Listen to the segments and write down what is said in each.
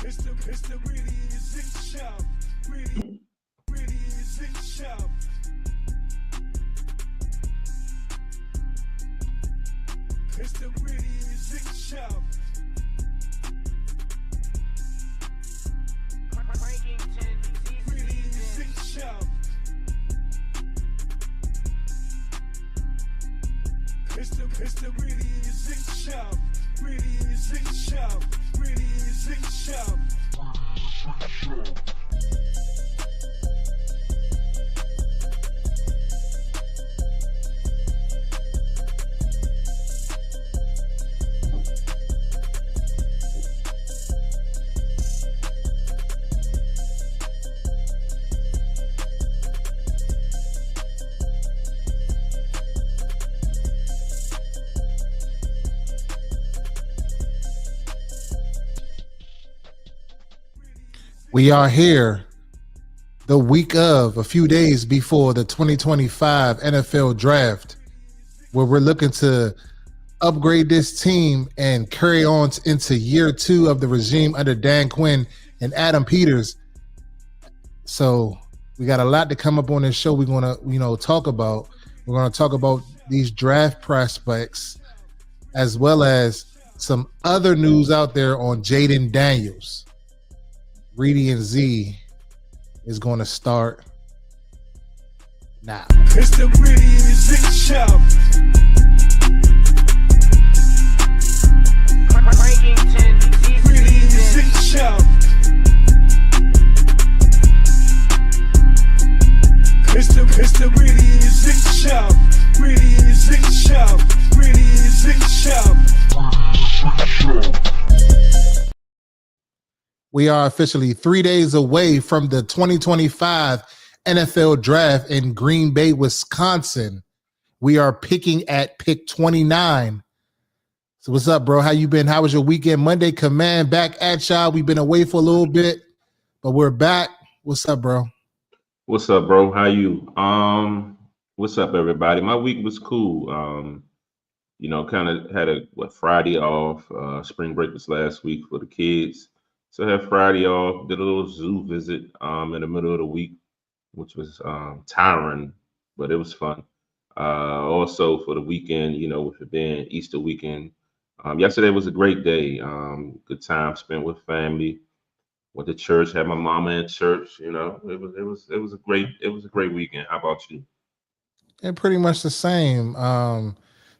It's the really is it shop. Really is it shop. It's the really is it shop. Really is it shop. It's the really is it shop. Really is it shop. Really is it shop. We are here the week of, a few days before the 2025 NFL Draft, where we're looking to upgrade this team and carry on into year 2 of the regime under Dan Quinn and Adam Peters. So we got a lot to come up on this show we're going to, talk about. We're going to talk about these draft prospects as well as some other news out there on Jayden Daniels. Reedy and Z is going to start now. It's the really is it shop. Really is it shop. It's the really is it shop. Really is it shop. Really is it shop. We are officially 3 days away from the 2025 NFL Draft in Green Bay, Wisconsin. We are picking at pick 29. So what's up, bro? How you been? How was your weekend? Monday Command back at y'all. We've been away for a little bit, but we're back. What's up, bro? What's up, bro? How you? What's up, everybody? My week was cool. Kind of had a Friday off. Spring break was last week for the kids. So I had Friday off, did a little zoo visit in the middle of the week, which was tiring, but it was fun. Also for the weekend, with it being Easter weekend, yesterday was a great day. Good time spent with family. Went to church, had my mama in church. It was a great weekend. How about you? And pretty much the same.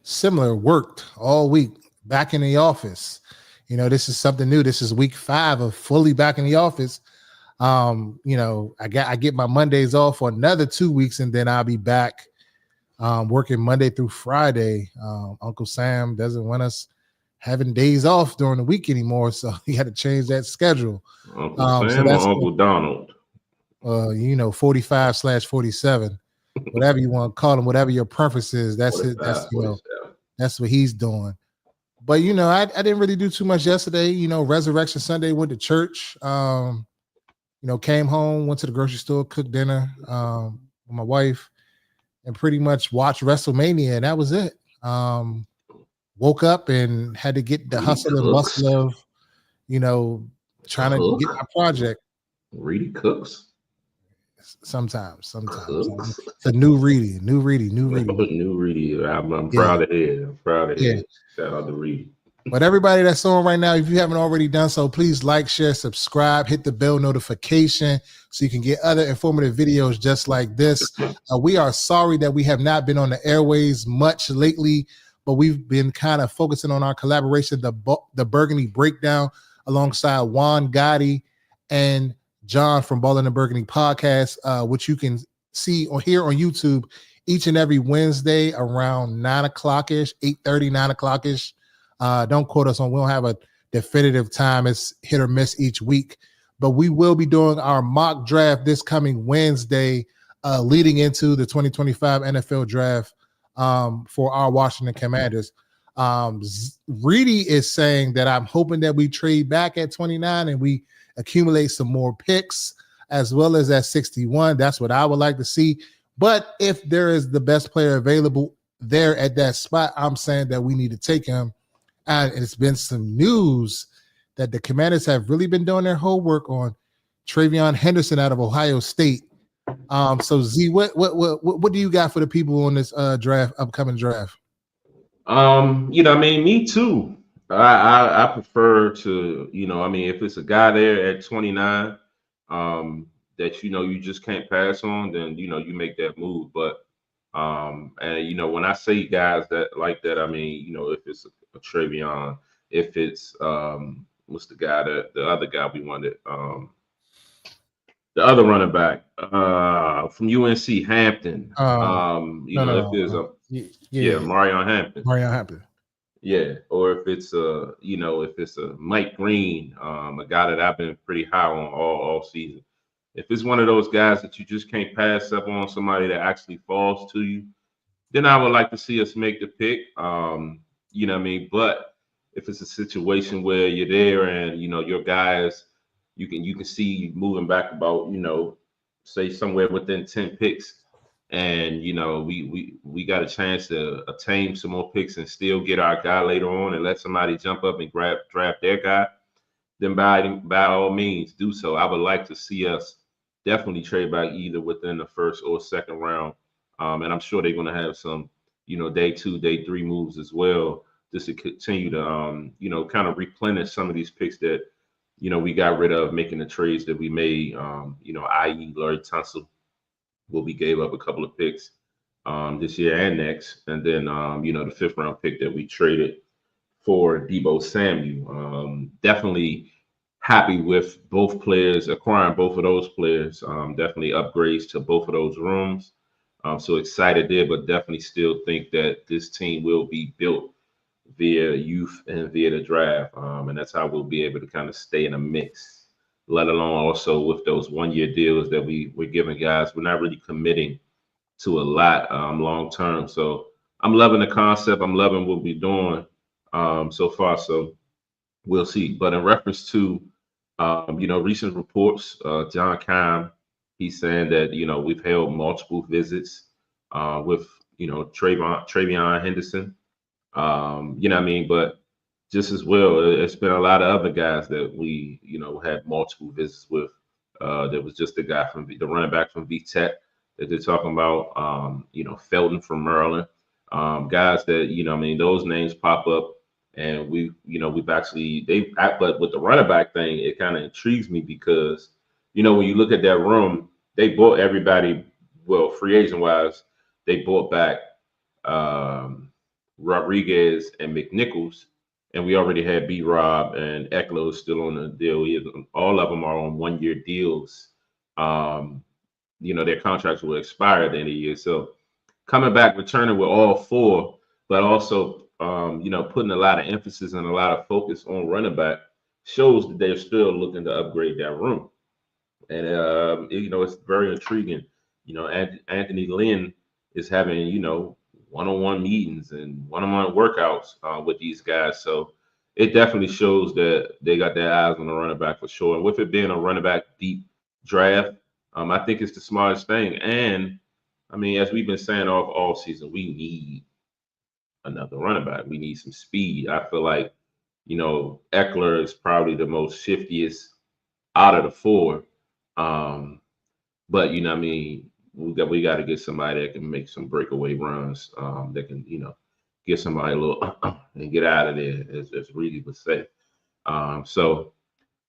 Similar, worked all week, back in the office. This is something new. This is week 5 of fully back in the office. I get my Mondays off for another 2 weeks, and then I'll be back working Monday through Friday. Uncle Sam doesn't want us having days off during the week anymore, so he had to change that schedule. Uncle Sam or Uncle Donald? 45/47, whatever you want to call him, whatever your preference is. That's it. That's what he's doing. But, I didn't really do too much yesterday. Resurrection Sunday, went to church, came home, went to the grocery store, cooked dinner with my wife, and pretty much watched WrestleMania, and that was it. Woke up and had to get the hustle and bustle of, trying to get my project. Reedy cooks? Sometimes. It's a new Reedy. New Reedy. I'm proud of it. Yeah. Shout out to Reedy. But everybody that's on right now, if you haven't already done so, please like, share, subscribe, hit the bell notification so you can get other informative videos just like this. We are sorry that we have not been on the airways much lately, but we've been kind of focusing on our collaboration, the Burgundy Breakdown, alongside Juan Gotti and John from Ballin' and Burgundy podcast, which you can see or hear on YouTube each and every Wednesday around 9 o'clock-ish, 8:30, 9 o'clock-ish. Don't quote us on, we don't have a definitive time. It's hit or miss each week. But we will be doing our mock draft this coming Wednesday, leading into the 2025 NFL Draft for our Washington Commanders. Reedy is saying that I'm hoping that we trade back at 29 and we accumulate some more picks as well as at 61. That's what I would like to see. But if there is the best player available there at that spot, I'm saying that we need to take him. And it's been some news that the Commanders have really been doing their homework on Travion Henderson out of Ohio State. So Z, what do you got for the people on this upcoming draft? Me too. I prefer to, if it's a guy there at 29, that you just can't pass on, then you make that move. But and when I say guys that like that, if it's a Travion, if it's what's the other guy we wanted, the other running back from UNC Hampton, if there's a Marion Hampton. Marion Hampton. Yeah, or if it's if it's a Mike Green, a guy that I've been pretty high on all season. If it's one of those guys that you just can't pass up on, somebody that actually falls to you, then I would like to see us make the pick. But if it's a situation where you're there and your guys, you can see moving back about say somewhere within 10 picks, and we got a chance to attain some more picks and still get our guy later on and let somebody jump up and draft their guy, then by all means do so. I would like to see us definitely trade back either within the first or second round. And I'm sure they're going to have some, day 2, day 3 moves as well, just to continue to, kind of replenish some of these picks that, we got rid of, making the trades that we made, i.e. Larry Tunsil, where we gave up a couple of picks this year and next. And then, the 5th round pick that we traded for Deebo Samuel. Definitely happy with both players, acquiring both of those players. Definitely upgrades to both of those rooms. So excited there, but definitely still think that this team will be built via youth and via the draft. And that's how we'll be able to kind of stay in a mix, let alone also with those 1-year deals that we're giving guys. We're not really committing to a lot long term. So I'm loving the concept. I'm loving what we're doing so far. So we'll see. But in reference to, recent reports, John Keim, he's saying that, we've held multiple visits with, Travion Henderson. But just as well, it's been a lot of other guys that we, had multiple visits with. There was just the guy the running back from VTech that they're talking about, Felton from Maryland. Guys that, those names pop up. And we've actually, but with the running back thing, it kind of intrigues me because, when you look at that room, they bought everybody, well, free agent wise, they bought back Rodriguez and McNichols, and we already had B-Rob and Eckler still on the deal. All of them are on 1-year deals. Their contracts will expire at the end of the year. So coming back, returning with all 4, but also putting a lot of emphasis and a lot of focus on running back shows that they're still looking to upgrade that room. And, it's very intriguing. Anthony Lynn is having, one-on-one meetings and one-on-one workouts with these guys. So it definitely shows that they got their eyes on the running back for sure. And with it being a running back deep draft, I think it's the smartest thing. And, as we've been saying all season, we need another running back. We need some speed. I feel like, Eckler is probably the most shiftiest out of the 4. But we got to get somebody that can make some breakaway runs. That can get somebody a little and get out of there, as Reedy would say. So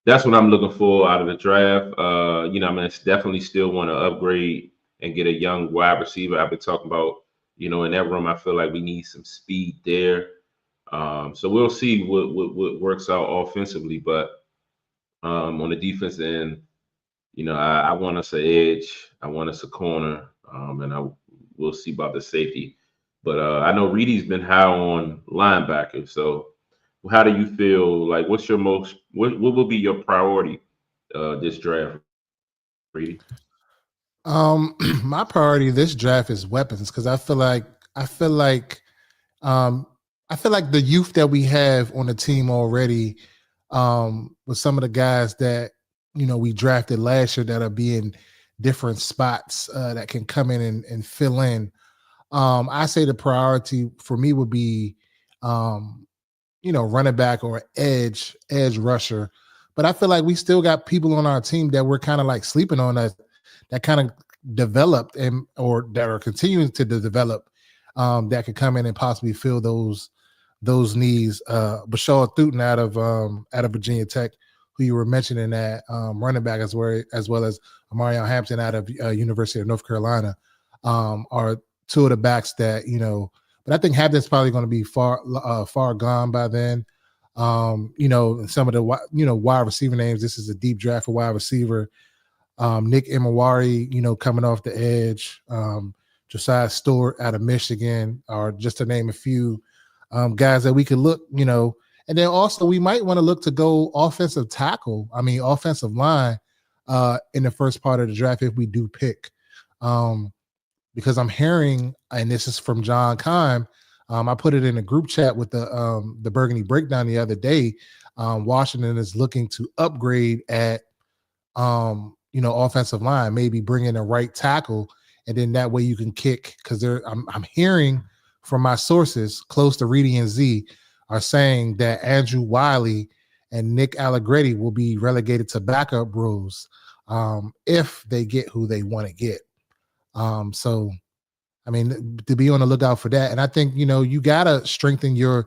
that's what I'm looking for out of the draft. It's definitely still want to upgrade and get a young wide receiver. I've been talking about, in that room, I feel like we need some speed there. So we'll see what works out offensively, but on the defense end, I want us an edge. I want us a corner, and we'll see about the safety. But I know Reedy's been high on linebacker. So how do you feel? Like, what will be your priority this draft, Reedy? My priority this draft is weapons because I feel like the youth that we have on the team already, with some of the guys that we drafted last year that are being different spots that can come in and fill in. I say the priority for me would be running back or edge rusher. But I feel like we still got people on our team that we're kind of like sleeping on that kind of developed or that are continuing to develop that could come in and possibly fill those needs. Bashar Thuten out of Virginia Tech, who you were mentioning, that running back as well as Amarion Hampton out of University of North Carolina, are two of the backs that But I think Hampton's probably going to be far gone by then. Some of the wide receiver names. This is a deep draft for wide receiver. Nick Emmanwori, coming off the edge. Josiah Stewart out of Michigan, or just to name a few guys that we could look, and then also we might want to look to go offensive line in the first part of the draft if we do pick. Because I'm hearing, and this is from John Keim, I put it in a group chat with the Burgundy Breakdown the other day. Washington is looking to upgrade at offensive line, maybe bring in a right tackle, and then that way you can kick, because I'm hearing from my sources close to Reedy and Z are saying that Andrew Wiley and Nick Allegretti will be relegated to backup roles if they get who they want to get. So I mean, to be on the lookout for that. And I think, you gotta strengthen your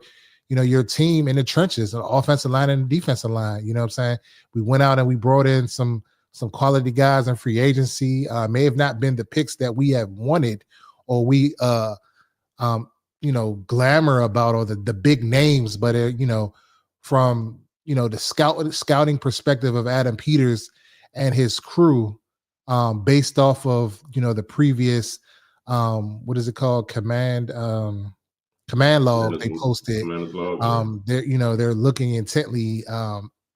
team in the trenches, the offensive line and the defensive line. You know what I'm saying? We went out and we brought in some quality guys in free agency. May have not been the picks that we have wanted, or we glamour about, or the big names, but from the scouting perspective of Adam Peters and his crew, based off of the previous what is it called, command log they posted. They're looking intently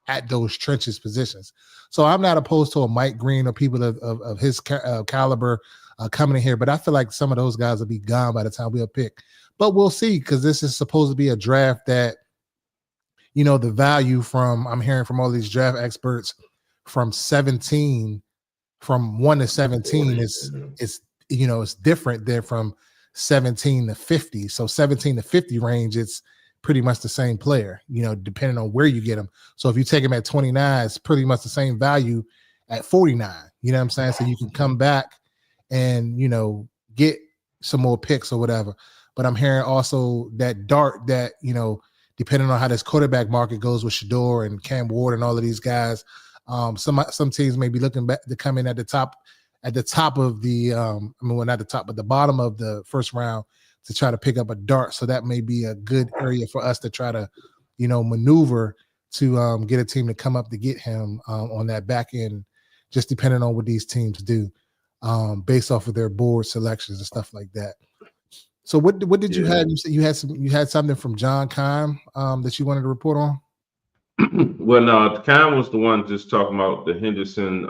at those trenches positions. So I'm not opposed to a Mike Green or people of his caliber coming in here, but I feel like some of those guys will be gone by the time we'll pick. But we'll see, because this is supposed to be a draft that the value I'm hearing from all these draft experts, from 1 to 17 is it's different than from 17 to 50. So 17 to 50 range, it's pretty much the same player, depending on where you get him. So if you take him at 29, it's pretty much the same value at 49. You know what I'm saying? So you can come back and, get some more picks or whatever. But I'm hearing also that dart that, depending on how this quarterback market goes with Shador and Cam Ward and all of these guys, some teams may be looking back to come in at the top of the not the top, but the bottom of the first round to try to pick up a dart. So that may be a good area for us to try to, maneuver to get a team to come up to get him on that back end, just depending on what these teams do, based off of their board selections and stuff like that. So what did you have? You said you had something from John Keim that you wanted to report on? Well, no, Keim was the one just talking about the Henderson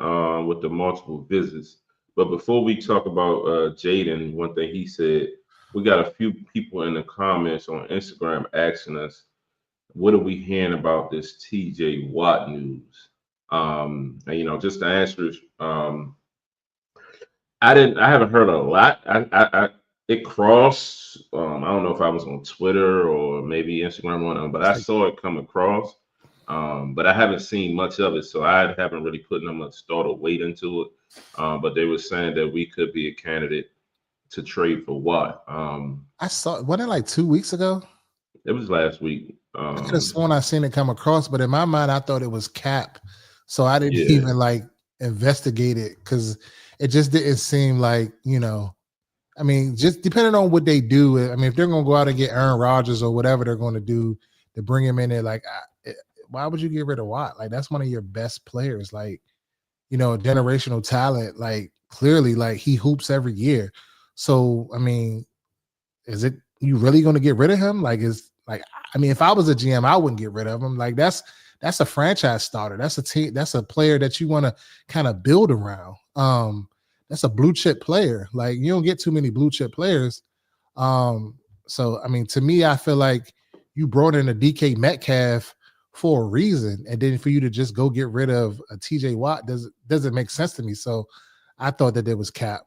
with the multiple visits. But before we talk about Jayden, one thing he said, we got a few people in the comments on Instagram asking us, what are we hearing about this TJ Watt news? And, just to answer, I haven't heard a lot. It crossed. I don't know if I was on Twitter or maybe Instagram one of them, but I saw it come across. But I haven't seen much of it, so I haven't really put that much thought or weight into it. But they were saying that we could be a candidate to trade for Watt. I saw, wasn't it like 2 weeks ago? It was last week. I could have sworn I seen it come across, but in my mind, I thought it was Cap. So I didn't even investigate it, because it just didn't seem like, just depending on what they do. If they're going to go out and get Aaron Rodgers or whatever they're going to do to bring him in there, why would you get rid of Watt? That's one of your best players, a generational talent. Clearly, he hoops every year. So, is it you really going to get rid of him? If I was a GM, I wouldn't get rid of him. That's a franchise starter. That's a team. That's a player that you want to kind of build around. That's a blue chip player. You don't get too many blue chip players. So, to me, I feel like you brought in a DK Metcalf for a reason, and then for you to just go get rid of a TJ Watt doesn't make sense to me. So I thought that it was Cap.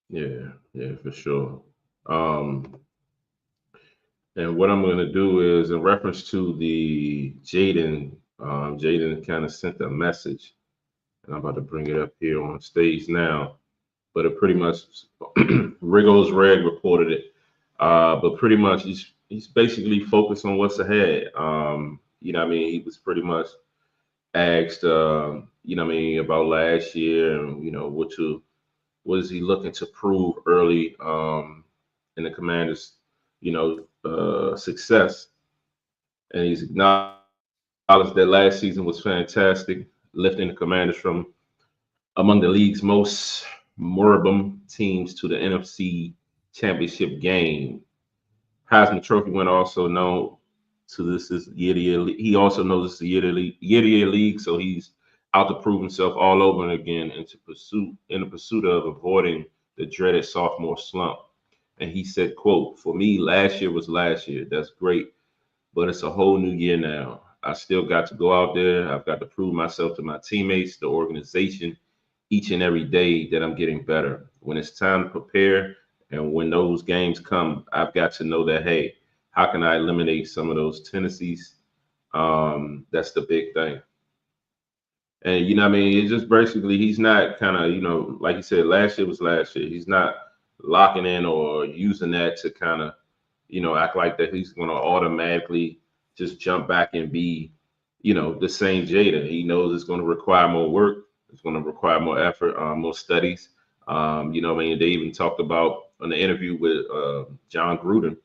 Yeah, for sure. And what I'm going to do is, in reference to the Jayden kind of sent a message, and I'm about to bring it up here on stage now. But it pretty much Riggles Reg reported it. But pretty much he's basically focused on what's ahead. What I mean? He was pretty much asked, what I mean, about last year and what is he looking to prove early in the Commanders, success. And he's acknowledged that last season was fantastic, lifting the Commanders from among the league's most moribund teams to the NFC Championship game. Heisman Trophy winner, also known to this is year to year. He also knows it's a year to year league, so he's out to prove himself all over again in the pursuit of avoiding the dreaded sophomore slump. And he said, "quote For me, last year was last year. That's great, but it's a whole new year now. I still got to go out there. I've got to prove myself to my teammates, the organization, each and every day that I'm getting better. When it's time to prepare and when those games come, I've got to know that, hey, how can I eliminate some of those tendencies? That's the big thing." And what I mean, it's just basically he's not kind of, like you said, last year was last year. He's not locking in or using that to kind of, act like that he's going to automatically just jump back and be, the same Jada. He knows it's going to require more work. It's going to require more effort, more studies. What I mean, they even talked about on the interview with John Gruden.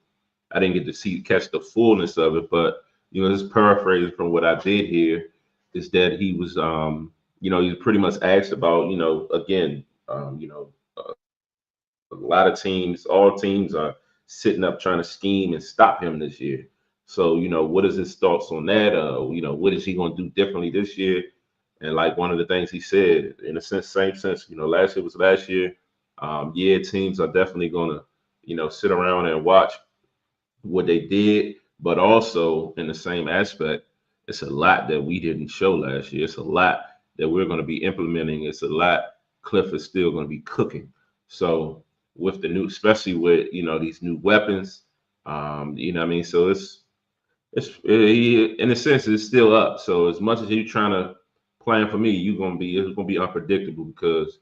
I didn't get to catch the fullness of it, but just paraphrasing from what I did hear is that he was, he was pretty much asked about, again, a lot of teams, all teams are sitting up trying to scheme and stop him this year. So, what is his thoughts on that? What is he going to do differently this year? And like one of the things he said, in a sense, same sense, last year was last year. Yeah, teams are definitely going to, sit around and watch what they did, but also in the same aspect, it's a lot that we didn't show last year. It's a lot that we're going to be implementing. It's a lot Cliff is still going to be cooking. So with the new, especially with these new weapons, what I mean. So in a sense it's still up. So as much as you're trying to plan for me, it's gonna be unpredictable because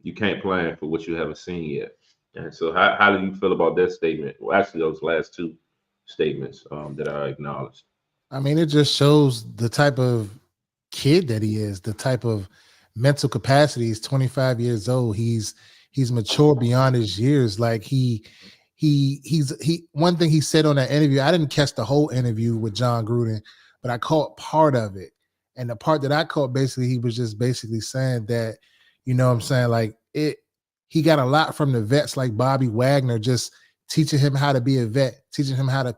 you can't plan for what you haven't seen yet. And so how do you feel about that statement? Well, actually those last two statements that I acknowledged. I mean, it just shows the type of kid that he is, the type of mental capacity. He's 25 years old. He's mature beyond his years. Like he's one thing he said on that interview, I didn't catch the whole interview with John Gruden, but I caught part of it. And the part that I caught, basically, he was just basically saying that, what I'm saying, like he got a lot from the vets like Bobby Wagner, just teaching him how to be a vet, teaching him how to,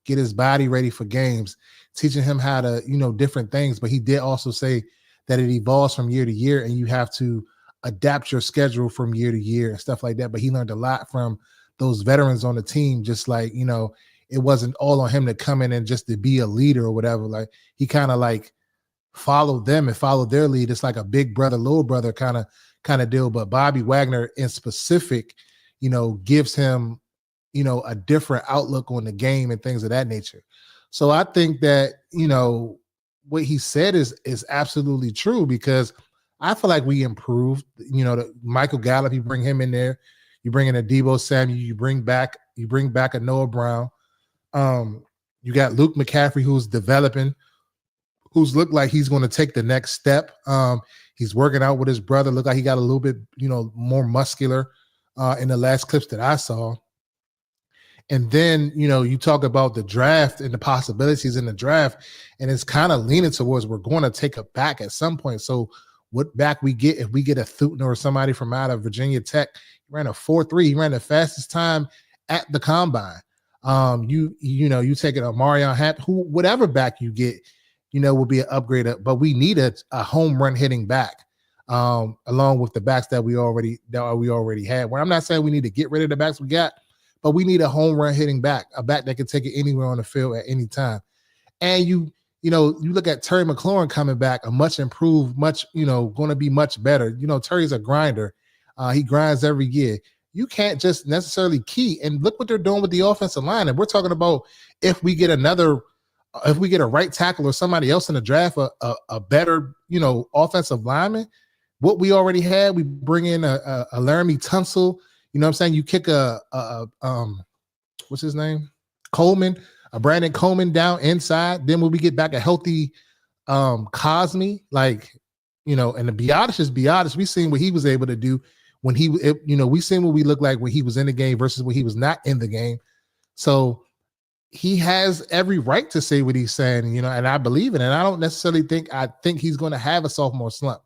get his body ready for games, teaching him how to, different things. But he did also say that it evolves from year to year and you have to adapt your schedule from year to year and stuff like that. But he learned a lot from those veterans on the team, just like, it wasn't all on him to come in and just to be a leader or whatever. Like he kind of like followed them and followed their lead. It's like a big brother, little brother kind of deal. But Bobby Wagner in specific, gives him, a different outlook on the game and things of that nature. So I think that, what he said is absolutely true, because I feel like we improved, the Michael Gallup, you bring him in there, you bring in a Deebo Samuel, you bring back a Noah Brown. You got Luke McCaffrey, who's developing, who's looked like he's going to take the next step. He's working out with his brother. Look like he got a little bit, more muscular in the last clips that I saw. And then, you talk about the draft and the possibilities in the draft, and it's kind of leaning towards we're going to take a back at some point. So what back we get, if we get a Thutton or somebody from out of Virginia Tech, he ran a 4.3. He ran the fastest time at the combine. You take it a Marion Happ, whatever back you get, will be an upgrade. But we need a home run hitting back, along with the backs that we already had. Well, I'm not saying we need to get rid of the backs we got, but we need a home run hitting back, a back that can take it anywhere on the field at any time. And you look at Terry McLaurin coming back, a much improved, much, going to be much better. Terry's a grinder. He grinds every year. you can't just necessarily key. And look what they're doing with the offensive line. And we're talking about if we get a right tackle or somebody else in the draft, a better, offensive lineman, what we already had, we bring in a Laramie Tunsil. You know what I'm saying? You kick what's his name? Coleman, a Brandon Coleman down inside. Then when we get back a healthy Cosme, and the Biotis is Biotis. We seen what he was able to do when we seen what we looked like when he was in the game versus when he was not in the game. So he has every right to say what he's saying, and I believe it. And I don't necessarily think he's going to have a sophomore slump.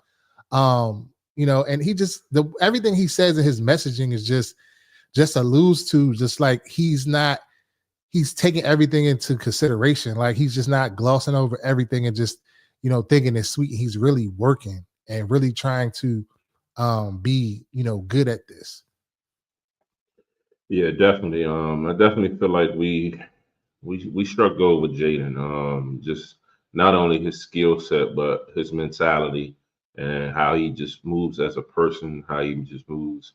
And he just everything he says in his messaging is just alludes to just like he's taking everything into consideration. Like he's just not glossing over everything and just, thinking it's sweet. He's really working and really trying to be, good at this. Yeah, definitely. I definitely feel like we struck gold with Jayden. Just not only his skill set, but his mentality and how he just moves as a person, how he just moves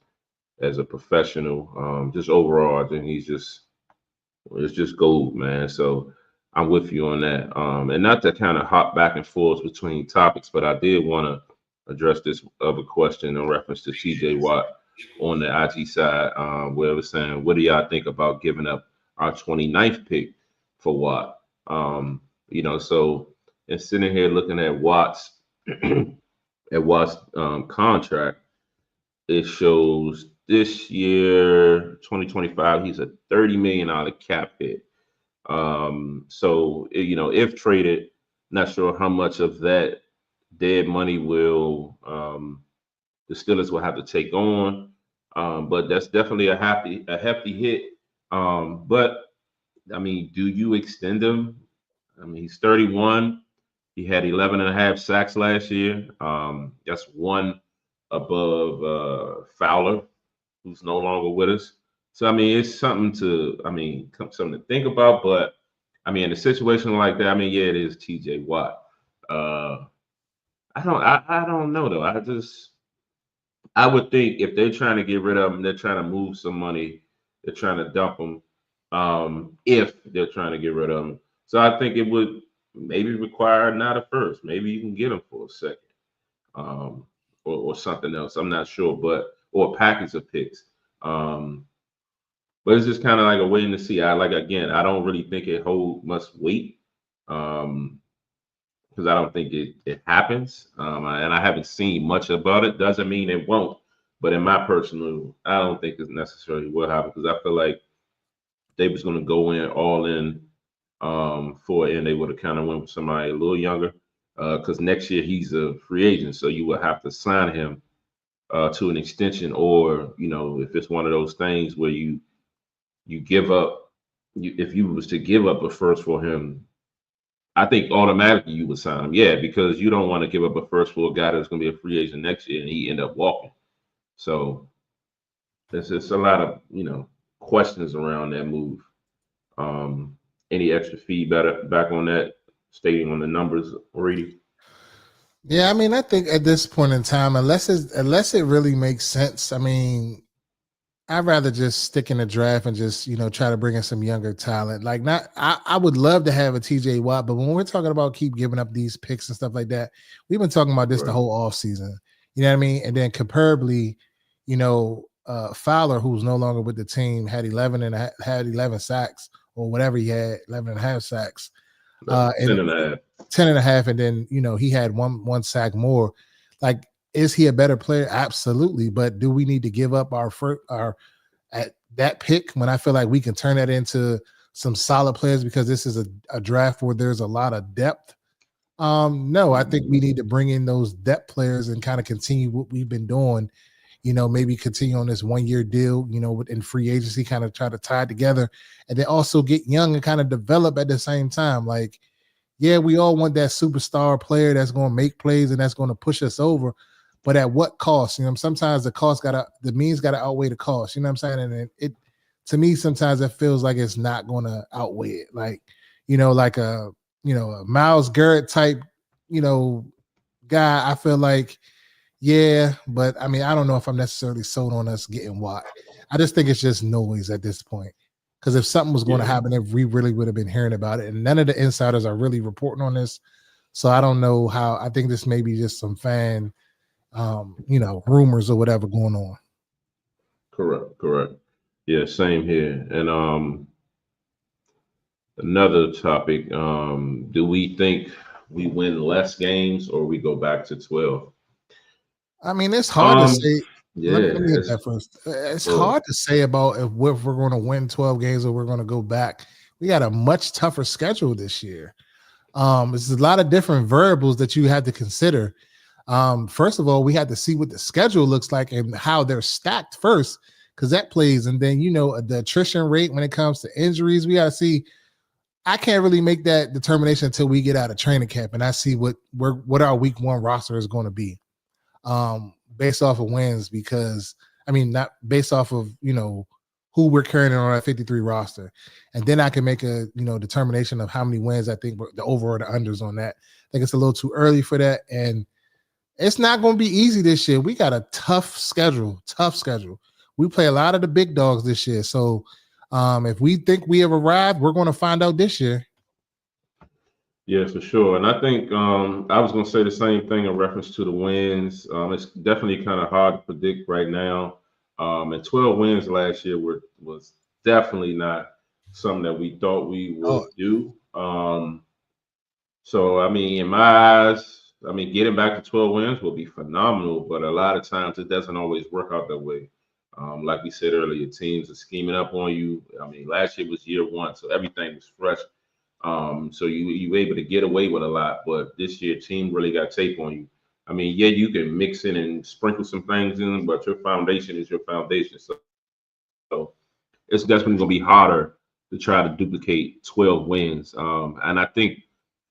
as a professional. Just overall, I think it's just gold, man. So I'm with you on that. And not to kind of hop back and forth between topics, but I did want to address this other question in reference to TJ Watt on the IG side, where it was saying, what do y'all think about giving up our 29th pick for Watt? So and sitting here looking at Watt's contract, it shows this year, 2025, he's a $30 million cap hit. If traded, not sure how much of that dead money will the Steelers will have to take on. But that's definitely a hefty hit. But I mean, do you extend him? I mean, he's 31. He had 11 and a half sacks last year. That's one above Fowler, who's no longer with us. So I mean, it's something to think about. But I mean, in a situation like that, I mean, yeah, it is TJ Watt. I don't know though. I would think if they're trying to get rid of him, they're trying to move some money. They're trying to dump him. If they're trying to get rid of him, so I think it would maybe require not a first. Maybe you can get him for a second, or something else. I'm not sure, or a package of picks. But it's just kind of like a waiting to see. I don't really think it hold much weight, because I don't think it happens. And I haven't seen much about it. Doesn't mean it won't. But in my personal, I don't think it necessarily will happen, because I feel like they was going to go in all in for it, and they would have kind of went with somebody a little younger, because next year he's a free agent, so you would have to sign him to an extension, or if it's one of those things where you give up, if you was to give up a first for him, I think automatically you would sign him. Yeah, because you don't want to give up a first for a guy that's going to be a free agent next year and he end up walking. So there's just a lot of questions around that move. Any extra feedback back on that, stating on the numbers already? Yeah, I mean, I think at this point in time, unless it really makes sense, I mean, I'd rather just stick in the draft and just, try to bring in some younger talent. Like, I would love to have a TJ Watt, but when we're talking about keep giving up these picks and stuff like that, we've been talking about this the whole offseason. You know what I mean? And then comparably, Fowler, who's no longer with the team, had 11 sacks or whatever he had, 11 and a half sacks. 10 and a half. 10 and a half, and then he had one sack more. Like, is he a better player? Absolutely. But do we need to give up our at that pick when I feel like we can turn that into some solid players, because this is a draft where there's a lot of depth? No, I think we need to bring in those depth players and kind of continue what we've been doing. Maybe continue on this 1-year deal, within free agency, kind of try to tie it together, and then also get young and kind of develop at the same time. Like, yeah, we all want that superstar player that's going to make plays and that's going to push us over, but at what cost? Sometimes the means got to outweigh the cost. You know what I'm saying? And it to me, sometimes it feels like it's not going to outweigh it. Like, like a Myles Garrett type, guy. I feel like, yeah, but I mean, I don't know if I'm necessarily sold on us getting Watt. I just think it's just noise at this point. Because if something was going to Yeah. happen, if we really would have been hearing about it, and none of the insiders are really reporting on this, so I don't know how. I think this may be just some fan, rumors or whatever going on. Correct. Yeah, same here. And another topic, do we think we win less games or we go back to 12? I mean, it's hard to Um, say. yeah, Let me hit it's that first. It's good. hard to say about if we're going to win 12 games or we're going to go back. We got a much tougher schedule this year. There's a lot of different variables that you have to consider. First of all, we had to see what the schedule looks like and how they're stacked first, because that plays. And then, the attrition rate when it comes to injuries, we got to see. I can't really make that determination until we get out of training camp and I see what our week one roster is going to be, based off of wins. Because not based off of who we're carrying on our 53 roster, and then I can make a determination of how many wins I think the over or the unders on that. I think it's a little too early for that, and it's not going to be easy this year. We got a tough schedule. We play a lot of the big dogs this year, so if we think we have arrived, we're going to find out this year. Yeah, for sure. And I think I was going to say the same thing in reference to the wins. It's definitely kind of hard to predict right now. And 12 wins last year was definitely not something that we thought we would do. So, in my eyes, getting back to 12 wins will be phenomenal, but a lot of times it doesn't always work out that way. Like we said earlier, teams are scheming up on you. Last year was year one, so everything was fresh. So you were able to get away with a lot, but this year team really got tape on you. Yeah, you can mix in and sprinkle some things in, but your foundation is your foundation. So it's definitely going to be harder to try to duplicate 12 wins. And I think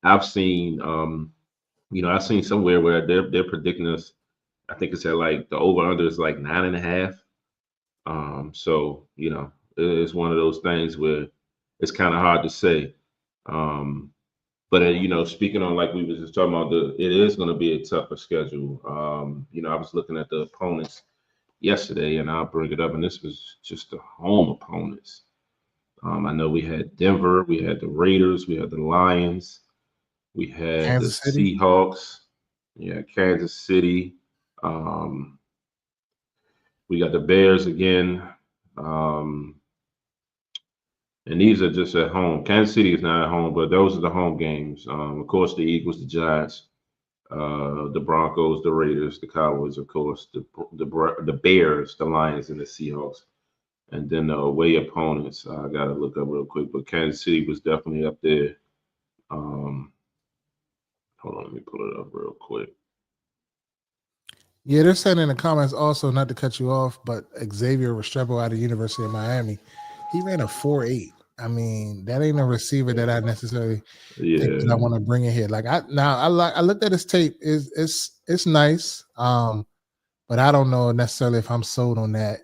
I've seen, I've seen somewhere where they're predicting us. I think it's at like the over under is like 9.5. So it's one of those things where it's kind of hard to say. But speaking on like we was just talking about, it is going to be a tougher schedule. I was looking at the opponents yesterday, and I'll bring it up, and this was just the home opponents. I know we had Denver, we had the Raiders, we had the Lions, we had the Kansas City. Seahawks, yeah, Kansas City. We got the Bears again. And these are just at home. Kansas City is not at home, but those are the home games. Of course, the Eagles, the Giants, the Broncos, the Raiders, the Cowboys, of course, the Bears, the Lions, and the Seahawks. And then the away opponents, I got to look up real quick, but Kansas City was definitely up there. Hold on, let me pull it up real quick. Yeah, they're saying in the comments also, not to cut you off, but Xavier Restrepo out of University of Miami, he ran a 4.8. That ain't a receiver that I necessarily think that I want to bring in here. Like I looked at his tape. It's nice. But I don't know necessarily if I'm sold on that.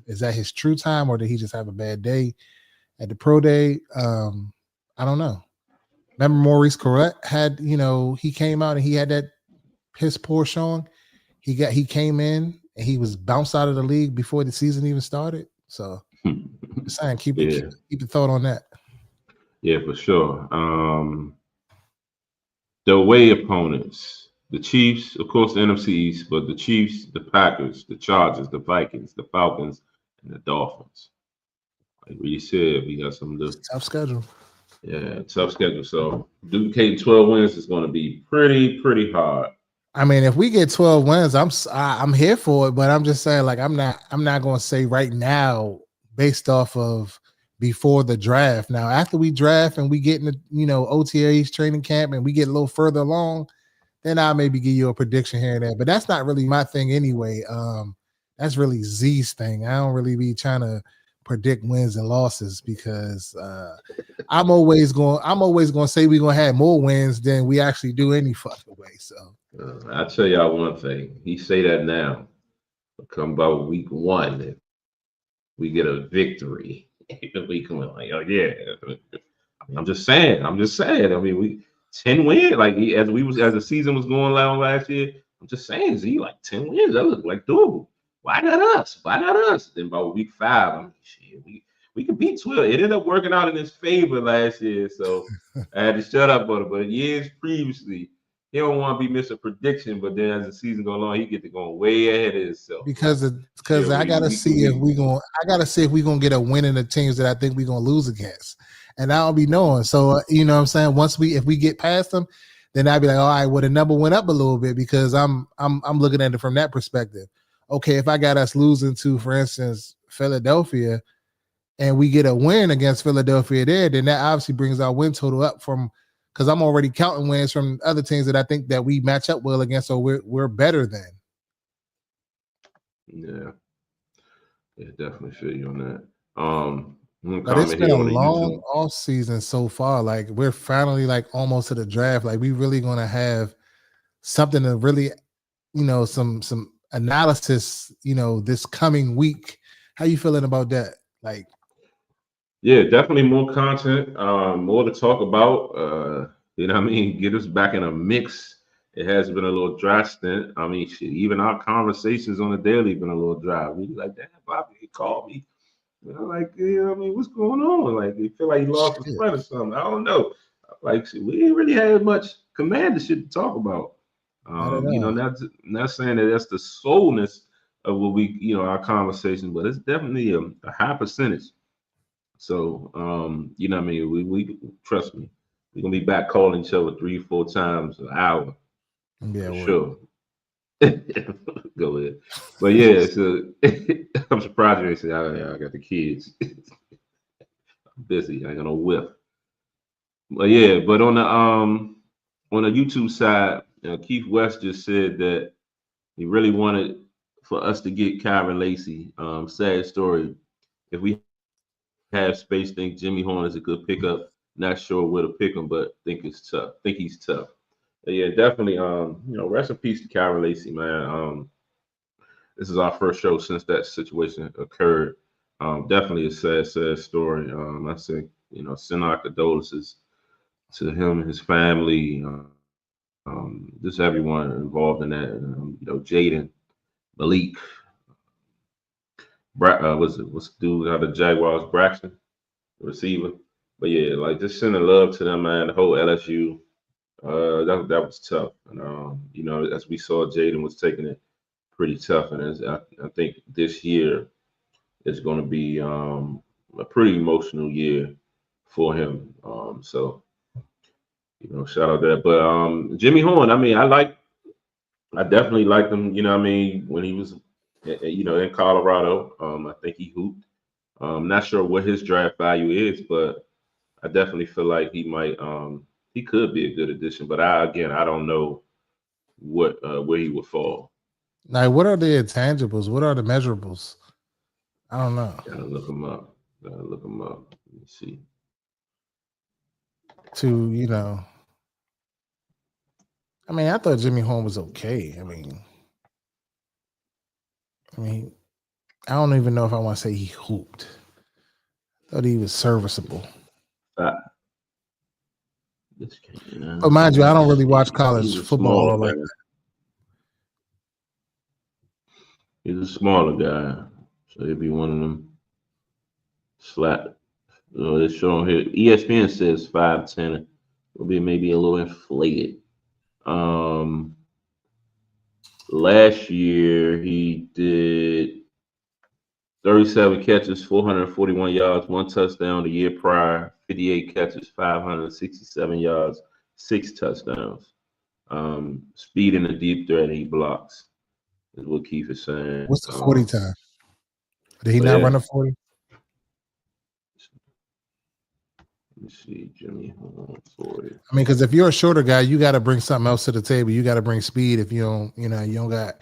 Is that his true time, or did he just have a bad day at the pro day? I don't know. Remember Maurice Correct had, he came out and he had that piss poor showing. He came in and he was bounced out of the league before the season even started. So just saying, keep the thought on that. Yeah, for sure. The away opponents, the Chiefs, of course, the NFC East, but the Chiefs, the Packers, the Chargers, the Vikings, the Falcons, and the Dolphins. Like we said, we got some tough schedule. Yeah, tough schedule. So duplicating 12 wins is going to be pretty hard. If we get 12 wins, I'm here for it, but I'm just saying, like, I'm not going to say right now based off of before the draft. Now, after we draft and we get in the, OTA's training camp and we get a little further along, then I'll maybe give you a prediction here and there. But that's not really my thing anyway. That's really Z's thing. I don't really be trying to predict wins and losses because I'm always going to say we're going to have more wins than we actually do any fucking way. So I'll tell y'all one thing. He say that now. Come about week one, and we get a victory. We come like, oh yeah. I'm just saying. We 10 wins. Like as the season was going along last year. I'm just saying, Z, like 10 wins. That looked like doable. why not us? Why not us? Then about week 5, I'm like, shit, we could beat 12. It ended up working out in his favor last year, so I had to shut up on it. But years previously, he don't want to be missing prediction, but then as the season goes on, he get to go way ahead of himself. Because Shit, I gotta see if we gonna get a win in the teams that I think we're gonna lose against. And I'll be knowing. So you know what I'm saying? If we get past them, then I'd be like, all right, well, the number went up a little bit because I'm looking at it from that perspective. Okay, if I got us losing to, for instance, Philadelphia, and we get a win against Philadelphia there, then that obviously brings our win total up from, because I'm already counting wins from other teams that I think that we match up well against, so we're better than. Yeah, definitely feel you on that. But it's been a long off season so far. Like we're finally like almost to the draft. Like we really gonna have something to really, some analysis, this coming week. How you feeling about that? Like, yeah, definitely more content, more to talk about. You know what I mean? Get us back in a mix. It has been a little dry stint. I mean, shit, even our conversations on the daily been a little dry. We like, damn, Bobby, he called me. Like, I mean, what's going on? Like, you feel like he lost his friend or something. I don't know. Like, shit, we ain't really had much commander shit to talk about. Not saying that that's the soulness of what we, our conversation, but it's definitely a high percentage. So, you know what I mean? We trust me, we're gonna be back calling each other 3-4 times an hour. Yeah, for sure. Go ahead. But yeah, so I'm surprised you ain't say I got the kids. I'm busy. I ain't got no whip. But yeah, but on the YouTube side, Keith West just said that he really wanted for us to get Kyron Lacy. Sad story. If we have space, think Jimmy Horn is a good pickup. Not sure where to pick him, but think it's tough. Think he's tough. But yeah, definitely. Rest in peace to Kyron Lacy, man. This is our first show since that situation occurred. Definitely a sad story. I say, send our condolences to him and his family. Just everyone involved in that. Jayden, Malik, what's the dude out of the Jaguars, Braxton, the receiver. But yeah, like just sending love to them, man. The whole LSU. That was tough, and as we saw, Jayden was taking it pretty tough, and I think this year is going to be a pretty emotional year for him. So shout out there. But Jimmy Horn, I mean, I definitely liked him. You know what I mean, when he was in Colorado. I think he hooped. Not sure what his draft value is, but I definitely feel like he could be a good addition. But I don't know what where he would fall. Like, what are the intangibles? What are the measurables? I don't know. Gotta look him up. Let me see. I mean, I thought Jimmy Horn was okay. I mean, I don't even know if I want to say he hooped. I thought he was serviceable. But mind you, I don't really watch college football like that. He's a smaller guy, so he'd be one of them slap. It's showing here. ESPN says 5'10". Will be maybe a little inflated. Last year he did 37 catches, 441 yards, 1 touchdown. The year prior, 58 catches, 567 yards, 6 touchdowns. Speed in the deep threat, he blocks. Is what Keith is saying. What's the 40 time? Did he not run a 40? Let me see, Jimmy. 40. I mean, because if you're a shorter guy, you got to bring something else to the table. You got to bring speed. If you don't, you don't got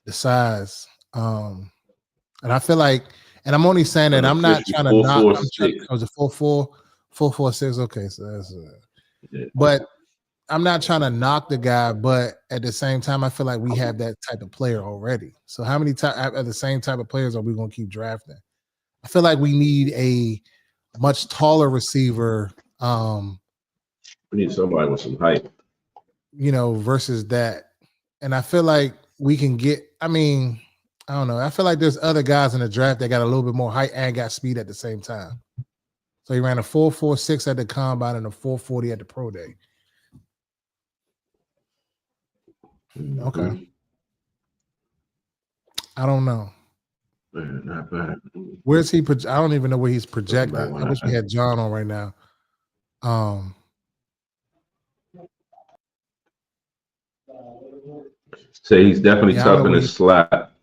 the size. And I feel like, and I'm only saying that I'm not trying to knock. Was it 4.4, 4.46? Okay, so that's but I'm not trying to knock the guy, but at the same time, I feel like we have that type of player already. So how many at the same type of players are we going to keep drafting? I feel like we need a much taller receiver. We need somebody with some height. Versus that. And I feel like we can get, I mean, I don't know. I feel like there's other guys in the draft that got a little bit more height and got speed at the same time. So he ran a 4.46 at the combine and a 4.40 at the pro day. Okay. I don't know. Not bad. Where's he? I don't even know where he's projected. I wish we had John on right now. Say he's definitely tough in the slot.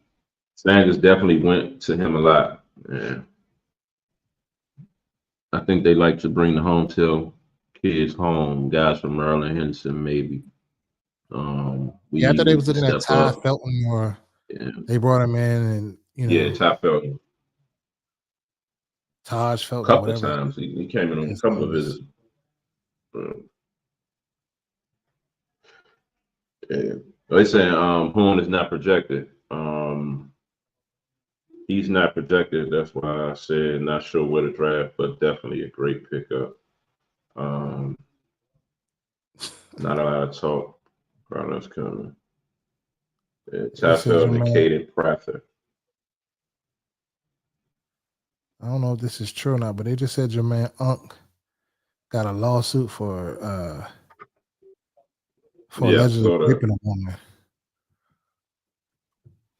Sanders definitely went to him a lot. Yeah. I think they like to bring the hometail kids home. Guys from Maryland, Henderson, maybe. I thought they was looking at Ty Felton, or they brought him in, and Ty Felton. Taj Felton, a couple whatever. of times he came in on a couple of visits. They saying Horn is not projected. He's not projected. That's why I said not sure where to draft, but definitely a great pickup. Not a lot of talk. Carlos coming. Ty Felton and Caden Prather. I don't know if this is true or not, but they just said Jermaine Unk got a lawsuit for allegedly raping a woman.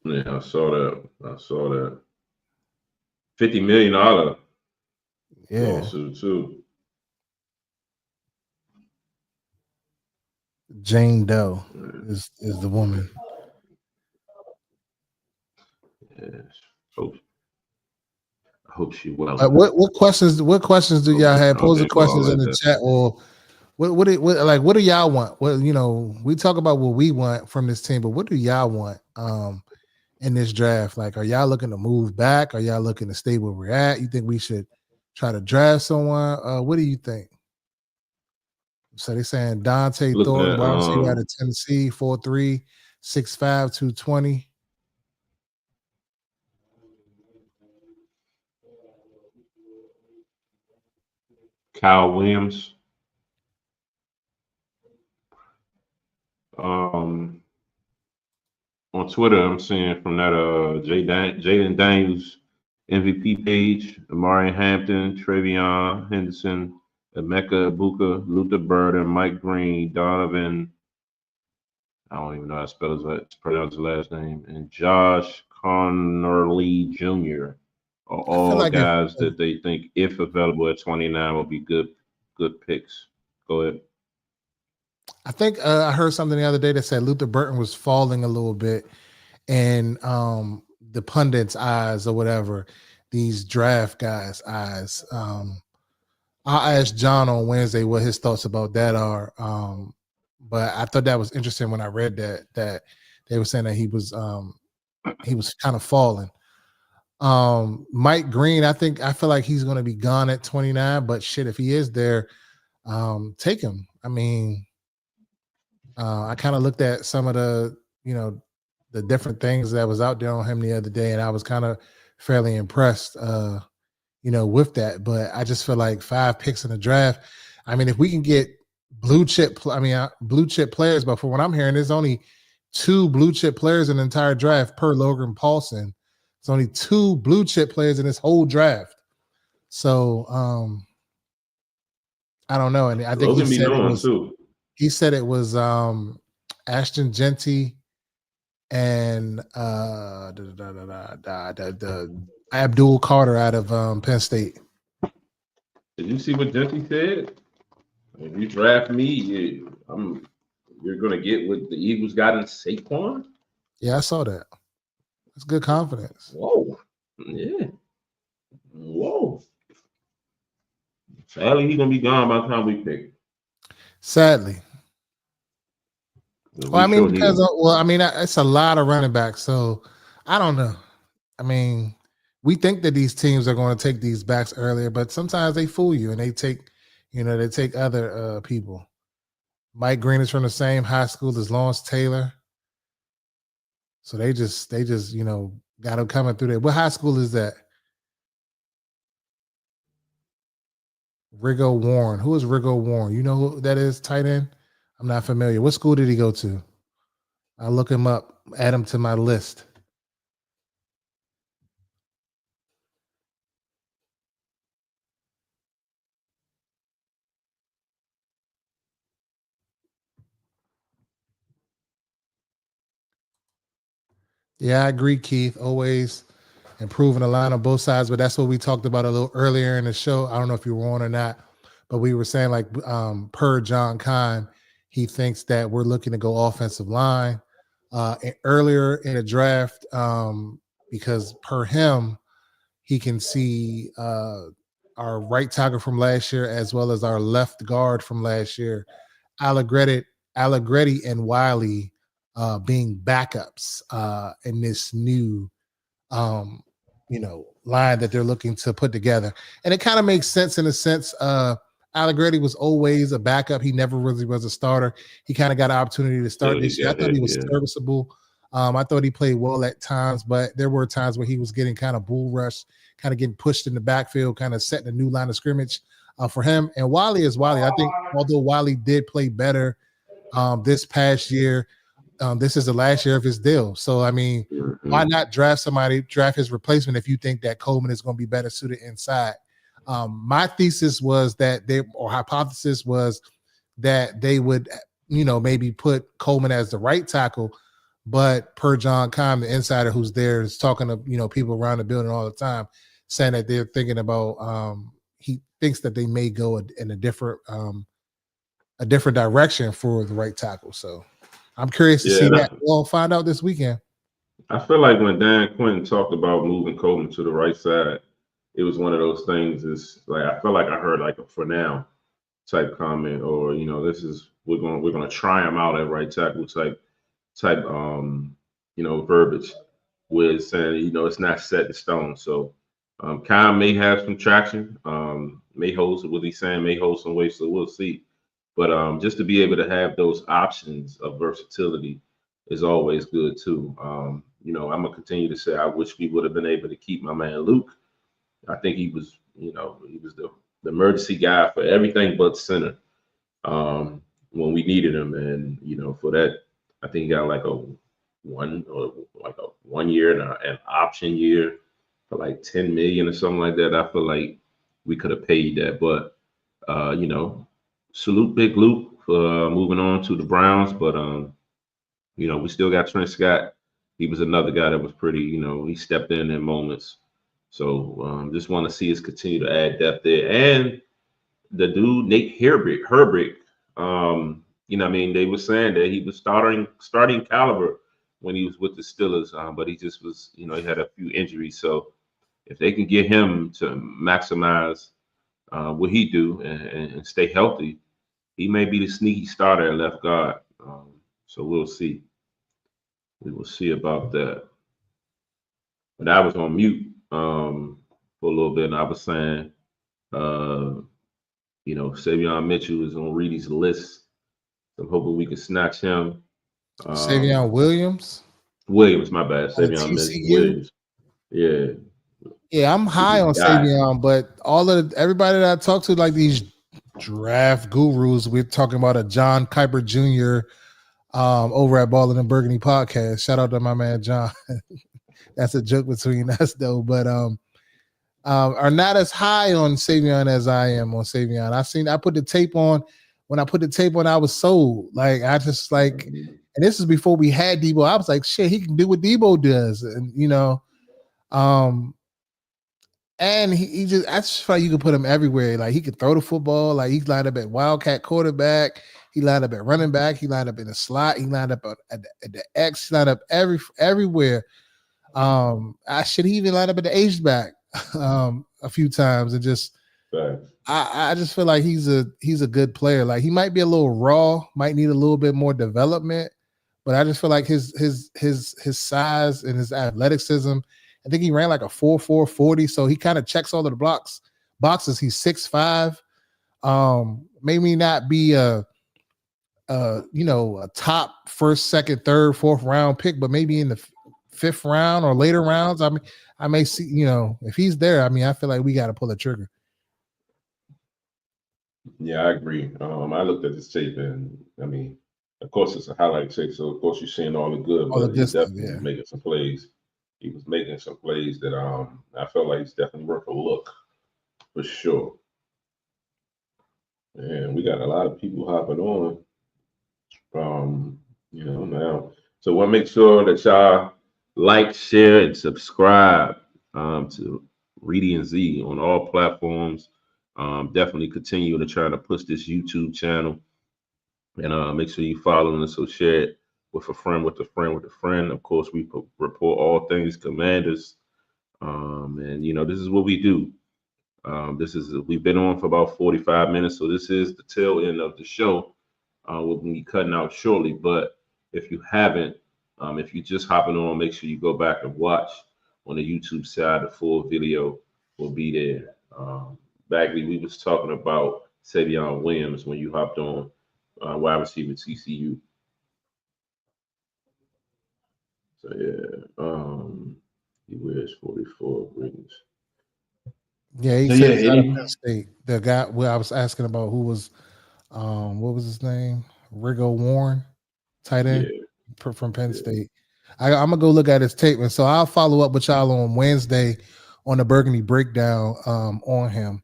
Yeah, I saw that. $50 million lawsuit too. Jane Doe is the woman. Yes. I hope she well. What questions do y'all have? Pose the questions in the chat, or what do y'all want? Well, we talk about what we want from this team, but what do y'all want in this draft? Like, are y'all looking to move back? Are y'all looking to stay where we're at? You think we should try to draft someone? What do you think? So they're saying Dante Thornton, wide receiver out of Tennessee, 4'3", 6'5", 220. Kyle Williams. On Twitter, I'm seeing from that Jayden Daniels MVP page, Amari Hampton, Travion Henderson, Emeka Ibuka, Luther Burden, Mike Green, Donovan, I don't even know how to pronounce his last name, and Josh Connerly Jr. are all guys that they think, if available at 29, will be good picks. Go ahead. I think I heard something the other day that said Luther Burton was falling a little bit in the pundits' eyes or whatever, these draft guys' eyes. I'll ask John on Wednesday what his thoughts about that are. But I thought that was interesting when I read that they were saying that he was kind of falling. Mike Green, I feel like he's going to be gone at 29, but shit, if he is there, take him. I mean, I kind of looked at some of the different things that was out there on him the other day, and I was kind of fairly impressed, with that. But I just feel like 5 picks in the draft. I mean, if we can get blue chip players, but from what I'm hearing, there's only 2 blue chip players in the entire draft per Logan Paulson. It's only 2 blue chip players in this whole draft. So I don't know. And I think he said it was Ashton Genty and Abdul Carter out of Penn State. Did you see what Genty said? If you draft me, you're going to get what the Eagles got in Saquon? Yeah, I saw that. That's good confidence. Whoa. Yeah. Whoa. Sadly, he's going to be gone by the time we pick. Sadly. Well, I mean, it's a lot of running backs, so I don't know. I mean, we think that these teams are going to take these backs earlier, but sometimes they fool you and they take other people. Mike Green is from the same high school as Lawrence Taylor. So they just got him coming through there. What high school is that? Rigo Warren. Who is Rigo Warren? You know who that is, tight end? I'm not familiar. What school did he go to? I'll look him up, add him to my list. Yeah, I agree, Keith. Always improving the line on both sides, but that's what we talked about a little earlier in the show. I don't know if you were on or not, but we were saying like per John Kime, he thinks that we're looking to go offensive line earlier in the draft because per him, he can see our right tackle from last year as well as our left guard from last year, Allegretti and Wiley being backups in this new line that they're looking to put together. And it kind of makes sense in a sense. Allegretti was always a backup. He never really was a starter. He kind of got an opportunity to start So he this year. I got thought hit. he was Yeah. serviceable. I thought he played well at times, but there were times where he was getting kind of bull rushed, kind of getting pushed in the backfield, kind of setting a new line of scrimmage for him. And Wiley is Wiley. I think although Wiley did play better this past year, this is the last year of his deal. So, I mean, why not draft his replacement if you think that Coleman is going to be better suited inside? My thesis was that hypothesis was that they would, maybe put Coleman as the right tackle, but per John Kime, the insider who's there is talking to, people around the building all the time, saying that they're thinking about, he thinks that they may go in a different direction for the right tackle. So I'm curious to see that. We'll find out this weekend. I feel like when Dan Quinn talked about moving Coleman to the right side, it was one of those things. Is like I feel like I heard like a for now type comment, or this is we're gonna try him out at right tackle type verbiage, with saying it's not set in stone. So Kyle may have some traction, may hold what he's saying, may hold some weight, so we'll see. But just to be able to have those options of versatility is always good too. I'm gonna continue to say I wish we would have been able to keep my man Luke. I think he was the emergency guy for everything but center when we needed him, and for that, I think he got like a 1 year and an option year for like 10 million or something like that. I feel like we could have paid that, but salute Big Luke for moving on to the Browns, but we still got Trent Scott. He was another guy that was pretty, he stepped in moments. So just want to see us continue to add depth there. And the dude, Nate Herbig, they were saying that he was starting caliber when he was with the Steelers, but he just was, he had a few injuries. So if they can get him to maximize what he do and stay healthy, he may be the sneaky starter at left guard. So we'll see. We will see about that. But I was on mute for a little bit, and I was saying, Savion Mitchell is on Reedy's list. So I'm hoping we can snatch him. Savion Williams, my bad. Savion Mitchell Williams. Yeah. Yeah, I'm high on Savion, but everybody that I talk to, like these draft gurus, we're talking about a John Kuiper Jr. Over at Ballin' and Burgundy podcast. Shout out to my man John. That's a joke between us though, but are not as high on Savion as I am on Savion. I put the tape on. When I put the tape on, I was sold. Like I just like, and this is before we had Debo. I was like, shit, he can do what Debo does, and and he just, I just feel like you could put him everywhere. Like he could throw the football. Like he's lined up at wildcat quarterback. He lined up at running back. He lined up in the slot. He lined up at the X. He lined up everywhere. I should even line up at the H back a few times, and just I just feel like he's a good player. Like he might be a little raw, might need a little bit more development, but I just feel like his size and his athleticism. I think he ran like a 4.4 40, so he kind of checks all of the boxes. He's 6'5". Maybe not be a top first, second, third, fourth round pick, but maybe in the fifth round or later rounds. I mean, I may see, if he's there, I mean, I feel like we got to pull the trigger. Yeah, I agree. I looked at this tape, and I mean, of course, it's a highlight tape, so of course you're seeing all the good, but he's definitely making some plays. He was making some plays that I felt like he's definitely worth a look for sure. And we got a lot of people hopping on. Now. So we'll make sure that y'all like, share, and subscribe to Reedy and Z on all platforms. Definitely continue to try to push this YouTube channel, and make sure you follow us. So share it with a friend, with a friend, with a friend. Of course, we report all things Commanders, and this is what we do. We've been on for about 45 minutes, so this is the tail end of the show. We'll be cutting out shortly, but if you haven't, if you're just hopping on, make sure you go back and watch on the YouTube side. The full video will be there. Bagley, we was talking about Savion Williams when you hopped on, wide receiver TCU. So yeah, he wears 44 rings. Yeah, he So said yeah, he's out of any Penn State. The guy, well, I was asking about who was, what was his name? Rigo Warren, tight end yeah, from Penn yeah. State. I'm gonna go look at his tape, and so I'll follow up with y'all on Wednesday on the Burgundy breakdown on him.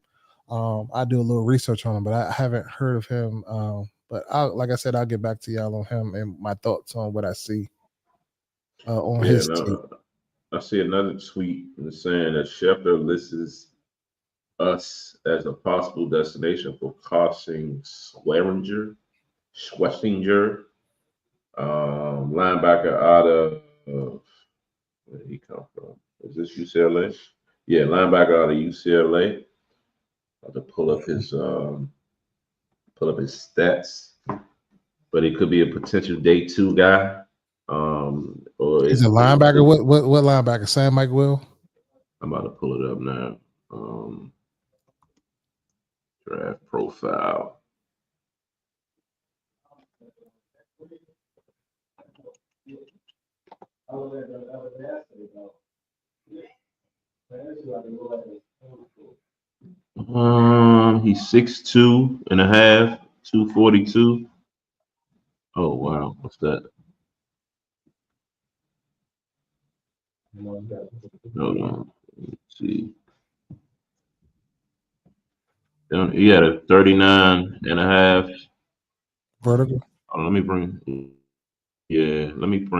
I do a little research on him, but I haven't heard of him. But like I said, I'll get back to y'all on him and my thoughts on what I see on Yeah, his tape. no, I see another tweet saying that Schefter lists us as a possible destination for Carson Schwessinger, linebacker out of where did he come from? Is this UCLA? Yeah, linebacker out of UCLA. I'll have to pull up his stats, but it could be a potential day two guy. Or He's a it linebacker. could. What linebacker? Sam Mike Will. I'm about to pull it up now. Draft profile. He's 6'2.5", 242. Oh wow, what's that? Hold on. Let's see. He had a 39.5. Vertical. Oh, let me bring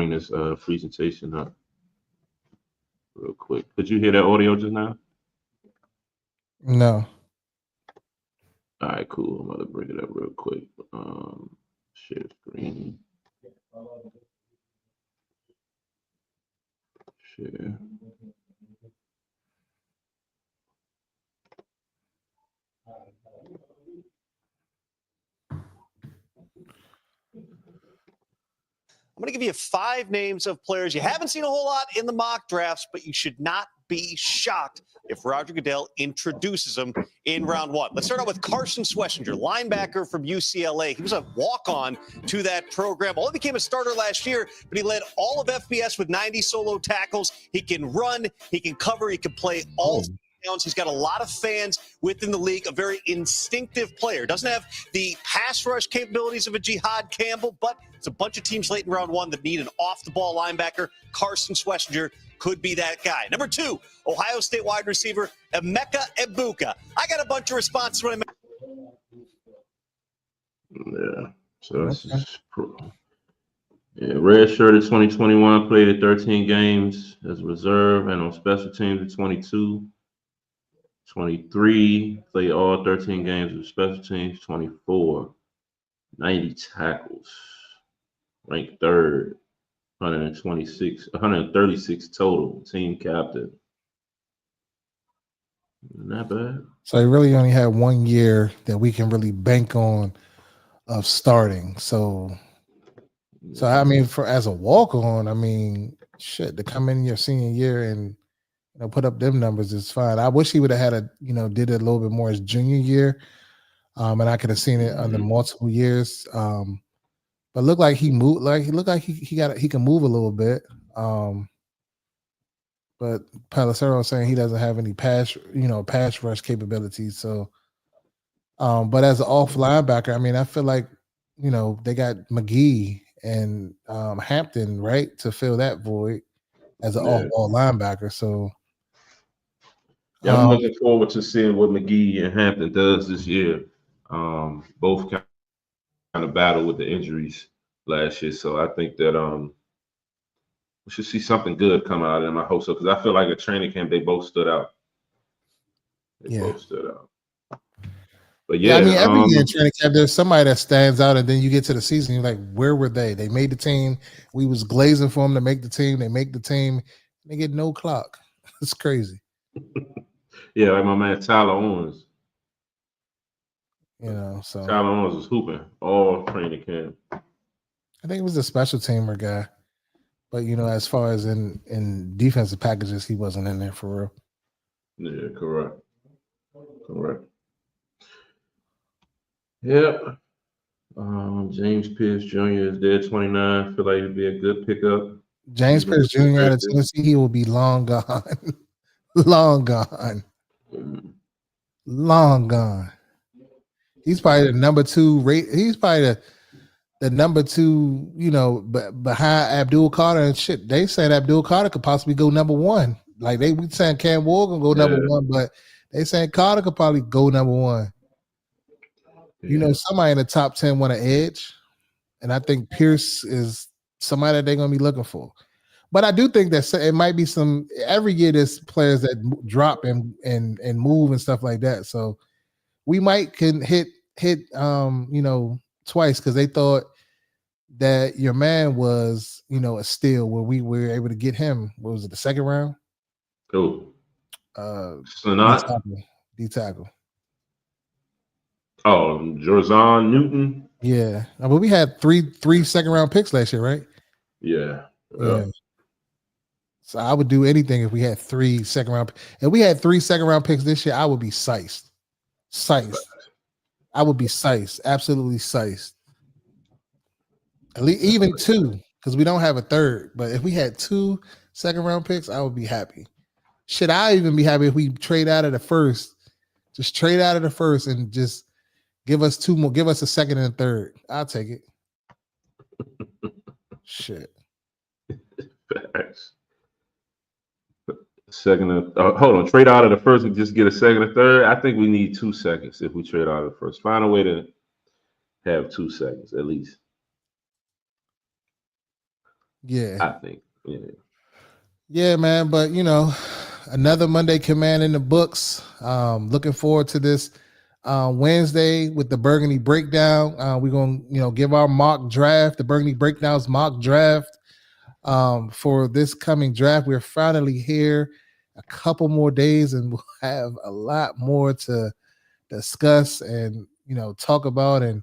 this presentation up real quick. Could you hear that audio just now? No. All right, cool. I'm about to bring it up real quick. Share screen. Share. I'm going to give you 5 names of players you haven't seen a whole lot in the mock drafts, but you should not be shocked if Roger Goodell introduces them in round 1. Let's start out with Carson Schwessinger, linebacker from UCLA. He was a walk-on to that program. Only became a starter last year, but he led all of FBS with 90 solo tackles. He can run, he can cover, he can play all downs. He's got a lot of fans within the league, a very instinctive player. Doesn't have the pass rush capabilities of a Jihad Campbell, but it's a bunch of teams late in round 1 that need an off-the-ball linebacker. Carson Schwessinger could be that guy. Number 2, Ohio State wide receiver Emeka Egbuka. I got a bunch of responses when Yeah. So this is red shirt in 2021, played at 13 games as a reserve and on special teams at 22. 23, played all 13 games with special teams. 24, 90 tackles, ranked third, 136 total, team captain. Not bad. So he really only had 1 year that we can really bank on of starting. So I mean, for as a walk on, I mean, shit, to come in your senior year and put up them numbers is fine. I wish he would have had did it a little bit more his junior year, and I could have seen it under multiple years. But looked like he moved, he can move a little bit. But Pelissero saying he doesn't have any pass rush capabilities. So, but as an off linebacker, I mean, I feel like they got McGee and Hampton right to fill that void as an off ball linebacker. So. Yeah, I'm looking forward to seeing what McGee and Hampton does this year. Both kind of battle with the injuries last year, so I think that we should see something good come out of them. I hope so, because I feel like a training camp, they both stood out. They both stood out. But yeah, I mean, every year in training camp, there's somebody that stands out, and then you get to the season, you're like, where were they? They made the team. We was glazing for them to make the team. They make the team. They get no clock. It's crazy. Yeah, like my man Tyler Owens. You know, so Tyler Owens was hooping all training camp. I think it was a special teamer guy. But, you know, as far as in defensive packages, he wasn't in there for real. Yeah, correct. Yeah. James Pierce Jr. is there, 29. Feel like he'd be a good pickup. James Pierce Jr. out of Tennessee, he will be long gone. Long gone. Long gone. He's probably the number 2 rate. He's probably the number 2, you know, behind Abdul Carter and shit. They said Abdul Carter could possibly go number 1. Like we saying Cam Ward gonna go number 1, but they saying Carter could probably go number 1. Yeah. You know, somebody in the top 10 want an edge, and I think Pierce is somebody that they're gonna be looking for. But I do think that it might be some every year there's players that drop and move and stuff like that. So we might can hit you know, twice because they thought that your man was, you know, a steal where we were able to get him. What was it, the second round? Who? D tackle. Oh, Jorzon Newton. Yeah, but we had three second round picks last year, right? Yeah. So I would do anything if we had 3 second round. If we had 3 second round picks this year, I would be sized. I would be sized, absolutely sized. At least even 2, because we don't have a third. But if we had 2 second round picks, I would be happy. Should I even be happy if we trade out of the first? Just trade out of the first and just give us 2 more. Give us a second and a third. I'll take it. Shit. Facts. Second and hold on, trade out of the first and just get a second and third. I think we need 2 seconds if we trade out of the first. Find a way to have 2 seconds at least. Yeah, I think. Yeah, man. But you know, another Monday Command in the books. Looking forward to this Wednesday with the Burgundy Breakdown. We're gonna give our mock draft, the Burgundy Breakdown's mock draft. For this coming draft. We're finally here. A couple more days and we'll have a lot more to discuss and talk about, and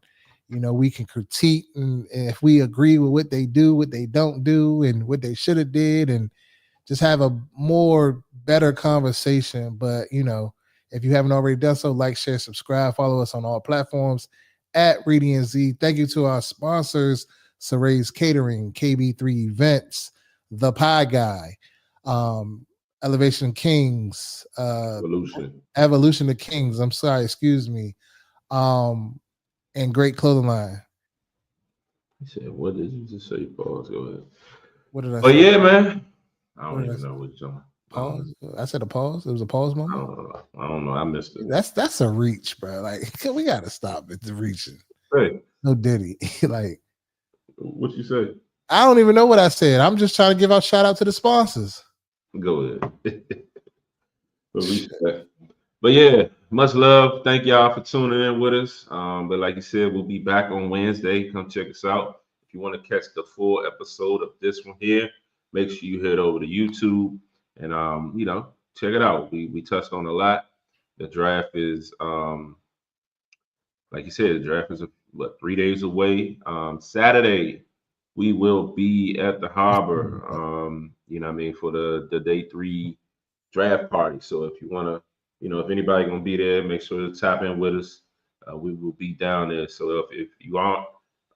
we can critique and if we agree with what they do, what they don't do, and what they should have did, and just have a more better conversation. But if you haven't already done so, like, share, subscribe, follow us on all platforms at Reedy & Z. Thank you to our sponsors, Saray's Catering, KB3 Events, The Pie Guy, Elevation Kings, Evolution to Kings. I'm sorry, excuse me. And Great Clothing Line. He said, "What did you just say?" Pause. Go ahead. What did I say? Oh yeah, man. I don't even know what you're talking. Pause. I said a pause. It was a pause moment. I don't know. I missed it. That's a reach, bro. Like, we gotta stop it. The reaching. Hey. No Diddy. Like, what you say? I don't even know what I said. I'm just trying to give out shout out to the sponsors. Go ahead. But yeah, much love. Thank y'all for tuning in with us. But like you said, we'll be back on Wednesday. Come check us out. If you want to catch the full episode of this one here, make sure you head over to YouTube and check it out. We touched on a lot. The draft is like you said, the draft is 3 days away. Saturday, we will be at the Harbor, for the day 3 draft party. So if you want to, if anybody going to be there, make sure to tap in with us. We will be down there. So if you aren't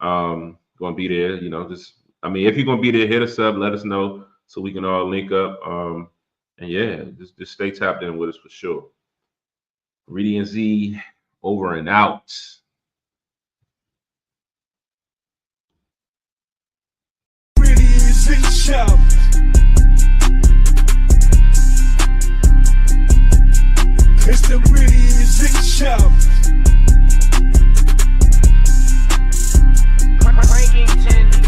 going to be there, if you're going to be there, hit us up, let us know so we can all link up. And yeah, just stay tapped in with us for sure. Reedy & Z, over and out. Shout. It's the Reedy & Z shout. Ranking 10.